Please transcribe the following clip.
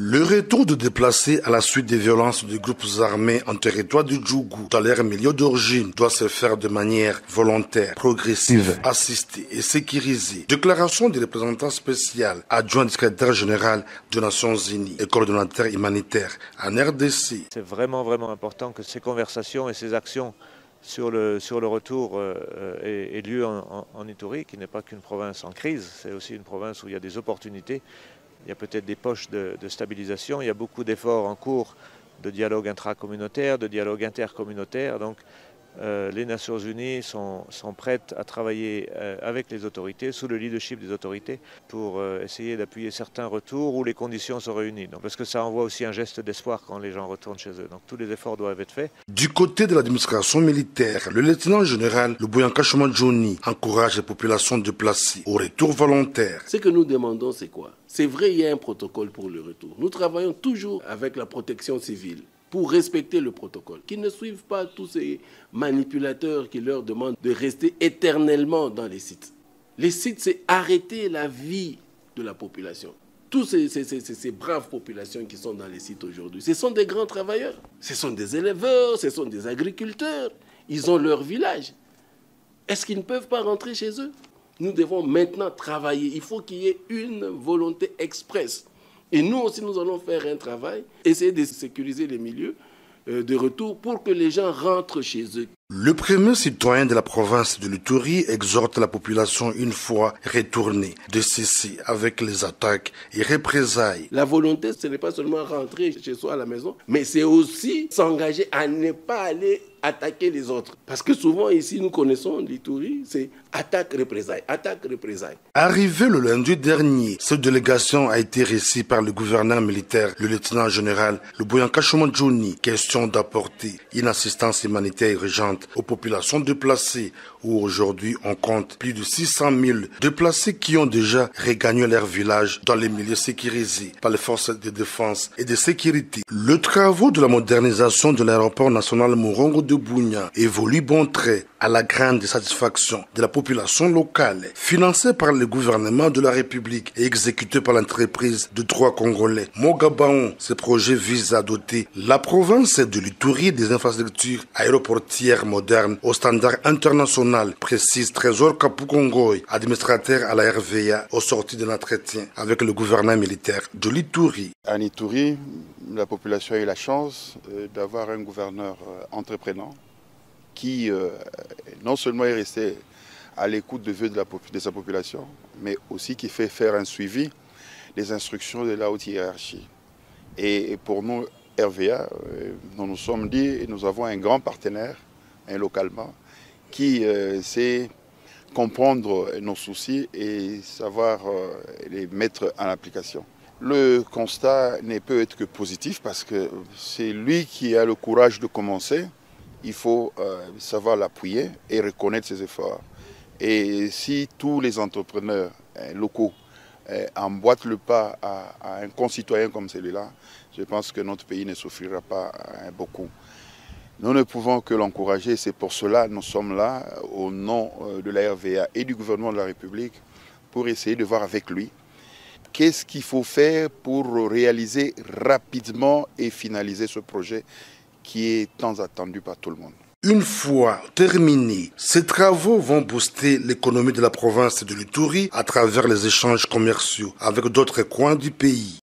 Le retour de déplacés à la suite des violences des groupes armés en territoire du Djougou dans leur milieu d'origine doit se faire de manière volontaire, progressive, assistée et sécurisée. Déclaration du représentant spécial, adjoint du secrétaire général des Nations Unies et coordonnateur humanitaire en RDC. C'est vraiment important que ces conversations et ces actions sur le retour aient lieu en Ituri, qui n'est pas qu'une province en crise, c'est aussi une province où il y a des opportunités. Il y a peut-être des poches de stabilisation, il y a beaucoup d'efforts en cours de dialogue intracommunautaire, de dialogue intercommunautaire. Donc les Nations Unies sont prêtes à travailler avec les autorités, sous le leadership des autorités, pour essayer d'appuyer certains retours où les conditions sont réunies. Donc, parce que ça envoie aussi un geste d'espoir quand les gens retournent chez eux. Donc tous les efforts doivent être faits. Du côté de l'administration militaire, le lieutenant général Luboyanka Shomadjoni encourage les populations déplacées au retour volontaire. Ce que nous demandons, c'est quoi? C'est vrai, il y a un protocole pour le retour. Nous travaillons toujours avec la protection civile pour respecter le protocole, qu'ils ne suivent pas tous ces manipulateurs qui leur demandent de rester éternellement dans les sites. Les sites, c'est arrêter la vie de la population. Tous ces braves populations qui sont dans les sites aujourd'hui, ce sont des grands travailleurs, ce sont des éleveurs, ce sont des agriculteurs, ils ont leur village. Est-ce qu'ils ne peuvent pas rentrer chez eux? Nous devons maintenant travailler, il faut qu'il y ait une volonté expresse. Et nous aussi, nous allons faire un travail, essayer de sécuriser les milieux de retour pour que les gens rentrent chez eux. Le premier citoyen de la province de l'Ituri exhorte la population, une fois retournée, de cesser avec les attaques et représailles. La volonté, ce n'est pas seulement rentrer chez soi à la maison, mais c'est aussi s'engager à ne pas aller attaquer les autres. Parce que souvent ici, nous connaissons l'Ituri, c'est attaque, représailles, attaque, représailles. Arrivé le lundi dernier, cette délégation a été reçue par le gouverneur militaire, le lieutenant général Luboyanka Shomadjoni, question d'apporter une assistance humanitaire urgente aux populations déplacées, où aujourd'hui on compte plus de 600 000 déplacés qui ont déjà regagné leur village dans les milieux sécurisés par les forces de défense et de sécurité. Le travaux de la modernisation de l'aéroport national Morongo de Bunia évolue bon trait à la grande satisfaction de la population locale, financé par le gouvernement de la République et exécuté par l'entreprise de droit congolais Mogabaon. Ce projet vise à doter la province de l'Ituri des infrastructures aéroportières modernes au standard international, précise Trésor Kapukongoy, administrateur à la RVA, au sorti de l'entretien avec le gouverneur militaire de l'Ituri. En Ituri, la population a eu la chance d'avoir un gouverneur entreprenant qui non seulement est resté à l'écoute des vœux de sa population, mais aussi qui fait faire un suivi des instructions de la haute hiérarchie. Et pour nous, RVA, nous nous sommes dit, et nous avons un grand partenaire localement qui sait comprendre nos soucis et savoir les mettre en application. Le constat ne peut être que positif parce que c'est lui qui a le courage de commencer. Il faut savoir l'appuyer et reconnaître ses efforts. Et si tous les entrepreneurs locaux emboîtent le pas à un concitoyen comme celui-là, je pense que notre pays ne souffrira pas beaucoup. Nous ne pouvons que l'encourager, c'est pour cela que nous sommes là, au nom de la RVA et du gouvernement de la République, pour essayer de voir avec lui qu'est-ce qu'il faut faire pour réaliser rapidement et finaliser ce projet qui est tant attendu par tout le monde. Une fois terminés, ces travaux vont booster l'économie de la province de l'Ituri à travers les échanges commerciaux avec d'autres coins du pays.